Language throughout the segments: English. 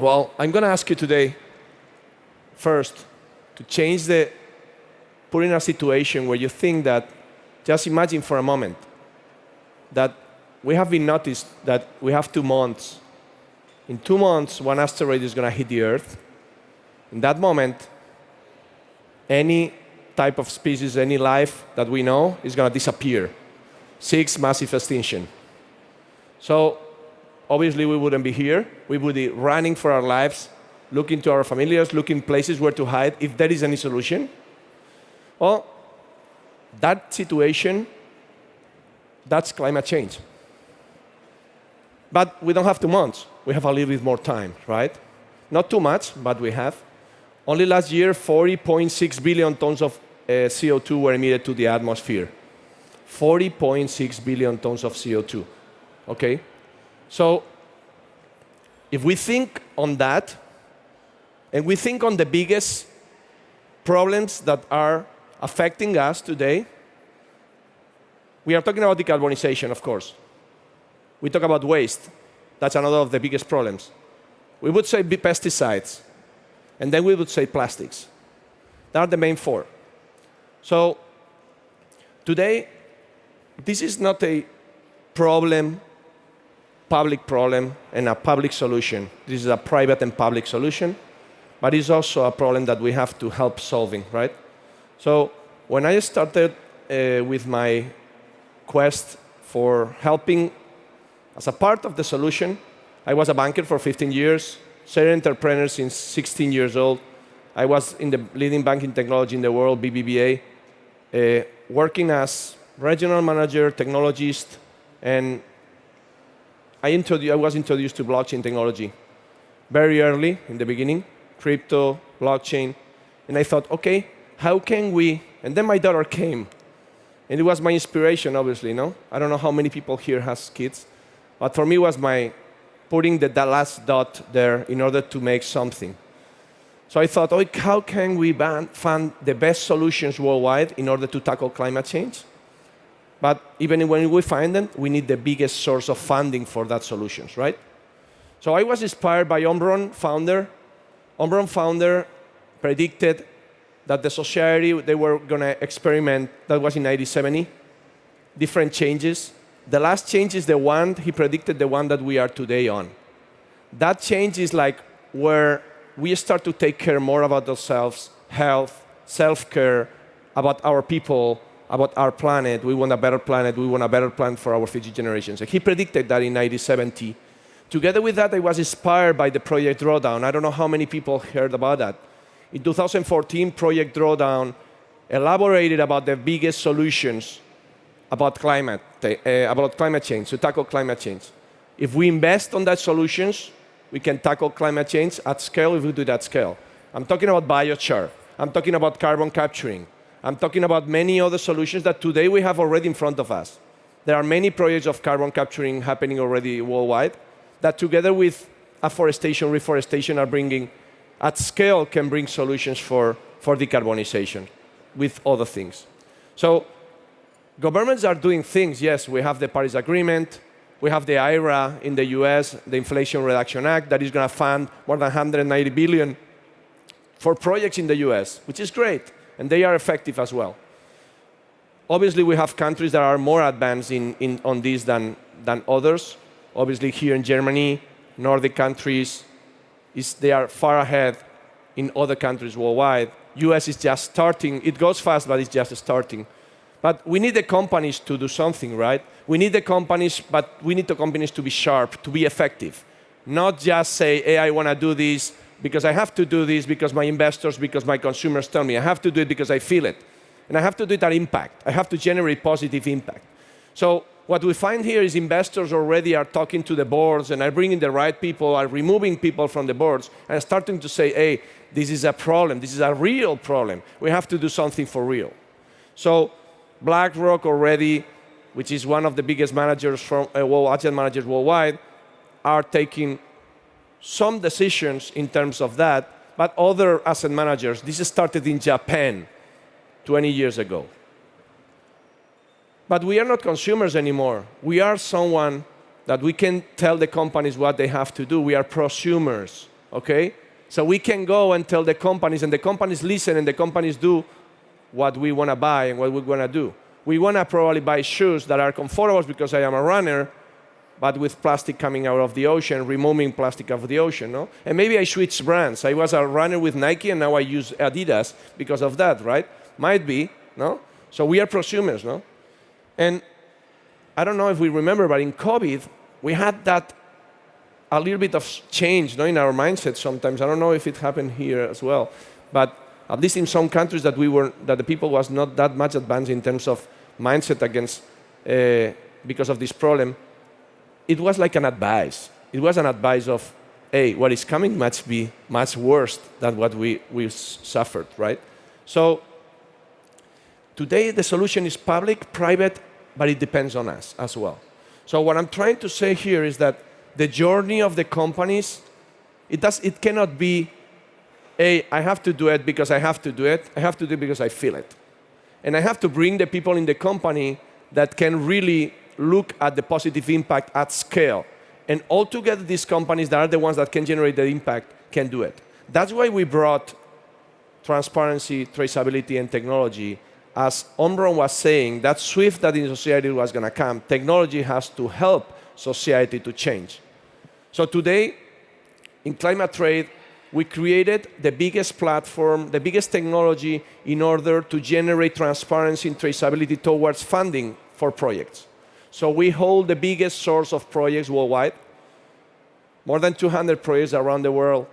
Well, I'm going to ask you today, first, to change put in a situation where you think that, just imagine for a moment, that we have been noticed that we have 2 months. In 2 months, one asteroid is going to hit the Earth. In that moment, any type of species, any life that we know is going to disappear. 6 massive extinction. So obviously we wouldn't be here. We would be running for our lives, looking to our familiars, looking places where to hide, if there is any solution. Well, that situation, that's climate change. But we don't have 2 months. We have a little bit more time, right? Not too much, but we have. Only last year, 40.6 billion tons of CO2 were emitted to the atmosphere. 40.6 billion tons of CO2, okay? So if we think on that, and we think on the biggest problems that are affecting us today, we are talking about decarbonization, of course. We talk about waste. That's another of the biggest problems. We would say pesticides, and then we would say plastics. They are the main 4. So today, this is not a problem, public problem, and a public solution. This is a private and public solution, but it's also a problem that we have to help solving, right? So when I started with my quest for helping as a part of the solution, I was a banker for 15 years, serial entrepreneur since 16 years old. I was in the leading banking technology in the world, BBVA, working as regional manager, technologist, and I was introduced to blockchain technology very early in the beginning, crypto, blockchain, and I thought, okay, how can we, and then my daughter came, and it was my inspiration, obviously, no? I don't know how many people here has kids, but for me it was my putting the last dot there in order to make something. So I thought, oh, how can we find the best solutions worldwide in order to tackle climate change? But even when we find them, we need the biggest source of funding for that solutions, right? So I was inspired by Omron founder. Omron founder predicted that the society, they were going to experiment, that was in 1970, different changes. The last change is the one, he predicted the one that we are today on. That change is like where we start to take care more about ourselves, health, self-care, about our people, about our planet. We want a better planet. We want a better planet for our future generations. And he predicted that in 1970. Together with that, I was inspired by the Project Drawdown. I don't know how many people heard about that. In 2014, Project Drawdown elaborated about the biggest solutions about climate change, to tackle climate change. If we invest on that solutions, we can tackle climate change at scale if we do that scale. I'm talking about biochar. I'm talking about carbon capturing. I'm talking about many other solutions that today we have already in front of us. There are many projects of carbon capturing happening already worldwide that together with afforestation, reforestation are bringing, at scale, can bring solutions for decarbonization with other things. So governments are doing things. Yes, we have the Paris Agreement. We have the IRA in the US, the Inflation Reduction Act, that is going to fund more than 190 billion for projects in the US, which is great, and they are effective as well. Obviously, we have countries that are more advanced on this than others. Obviously, here in Germany, Nordic countries, they are far ahead in other countries worldwide. US is just starting. It goes fast, but it's just starting. But we need the companies to do something, right? We need the companies, but we need the companies to be sharp, to be effective. Not just say, hey, I want to do this because I have to do this because my investors, because my consumers tell me. I have to do it because I feel it. And I have to do it at impact. I have to generate positive impact. So what we find here is investors already are talking to the boards and are bringing the right people, are removing people from the boards and starting to say, hey, this is a problem. This is a real problem. We have to do something for real. So BlackRock already, which is one of the biggest managers from asset managers worldwide, are taking some decisions in terms of that, but other asset managers, this started in Japan 20 years ago. But we are not consumers anymore. We are someone that we can tell the companies what they have to do. We are prosumers. okay? So we can go and tell the companies, and the companies listen, and the companies do what we want to buy and what we want to do. We want to probably buy shoes that are comfortable because I am a runner, but with plastic coming out of the ocean, removing plastic out of the ocean, no? And maybe I switch brands. I was a runner with Nike, and now I use Adidas because of that, right? Might be, no? So we are prosumers, no? And I don't know if we remember, but in COVID, we had that a little bit of change, no, in our mindset sometimes. I don't know if it happened here as well, but at least in some countries that the people was not that much advanced in terms of mindset against because of this problem. It was like an advice. It was an advice of, hey, what is coming must be much worse than what we suffered, right? So today the solution is public, private, but it depends on us as well. So what I'm trying to say here is that the journey of the companies, it cannot be, hey, I have to do it because I have to do it. I have to do it because I feel it. And I have to bring the people in the company that can really look at the positive impact at scale. And altogether, these companies that are the ones that can generate the impact can do it. That's why we brought transparency, traceability, and technology. As Omron was saying, that swift that in society was going to come, technology has to help society to change. So today, in ClimateTrade, we created the biggest platform, the biggest technology in order to generate transparency and traceability towards funding for projects. So we hold the biggest source of projects worldwide, more than 200 projects around the world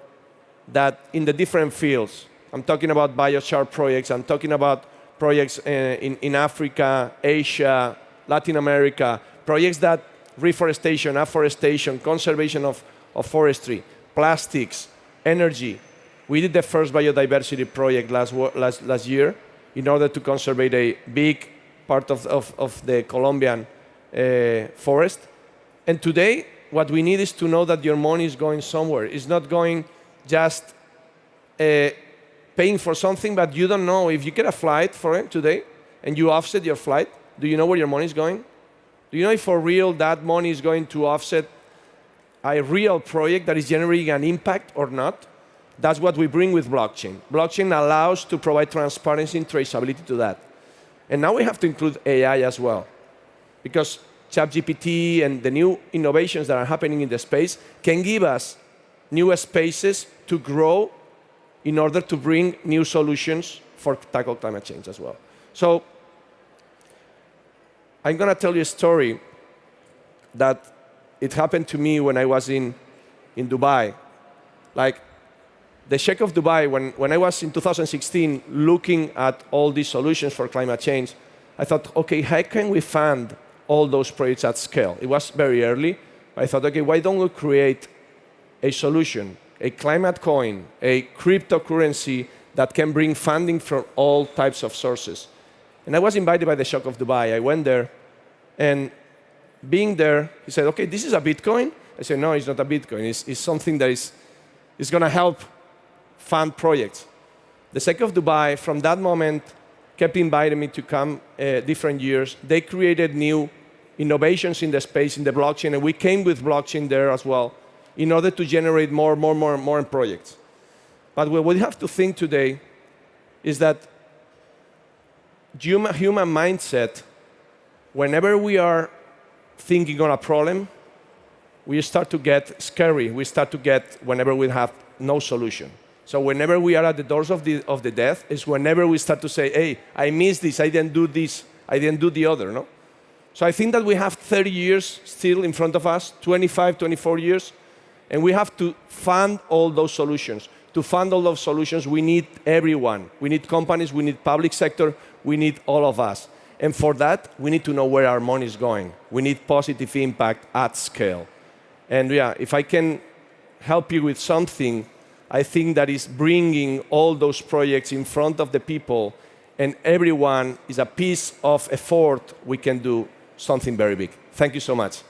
that in the different fields. I'm talking about biochar projects, I'm talking about projects in Africa, Asia, Latin America, projects that reforestation, afforestation, conservation of forestry, plastics, energy. We did the first biodiversity project last year in order to conserve a big part of the Colombian forest. And today, what we need is to know that your money is going somewhere. It's not going just paying for something, but you don't know. If you get a flight for it today and you offset your flight, do you know where your money is going? Do you know if for real that money is going to offset a real project that is generating an impact or not? That's what we bring with blockchain. Blockchain allows to provide transparency and traceability to that. And now we have to include AI as well, because ChatGPT and the new innovations that are happening in the space can give us new spaces to grow in order to bring new solutions for tackle climate change as well. So I'm going to tell you a story that it happened to me when I was in Dubai. Like the Sheikh of Dubai, when I was in 2016 looking at all these solutions for climate change, I thought, okay, how can we fund all those projects at scale? It was very early. I thought, okay, why don't we create a solution, a climate coin, a cryptocurrency that can bring funding from all types of sources? And I was invited by the Sheikh of Dubai. I went there, and being there, he said, okay, this is a Bitcoin? I said, no, it's not a Bitcoin. It's something that is going to help fund projects. The Sheikh of Dubai, from that moment, kept inviting me to come different years. They created new innovations in the space, in the blockchain, and we came with blockchain there as well in order to generate more projects. But what we have to think today is that human mindset, whenever we are thinking on a problem, we start to get scary. We start to get whenever we have no solution. So whenever we are at the doors of the death is whenever we start to say, hey, I missed this, I didn't do this, I didn't do the other, no? So I think that we have 30 years still in front of us, 25, 24 years, and we have to fund all those solutions. To fund all those solutions, we need everyone. We need companies, we need public sector, we need all of us. And for that, we need to know where our money is going. We need positive impact at scale. And yeah, if I can help you with something, I think that is bringing all those projects in front of the people, and everyone is a piece of effort, we can do something very big. Thank you so much.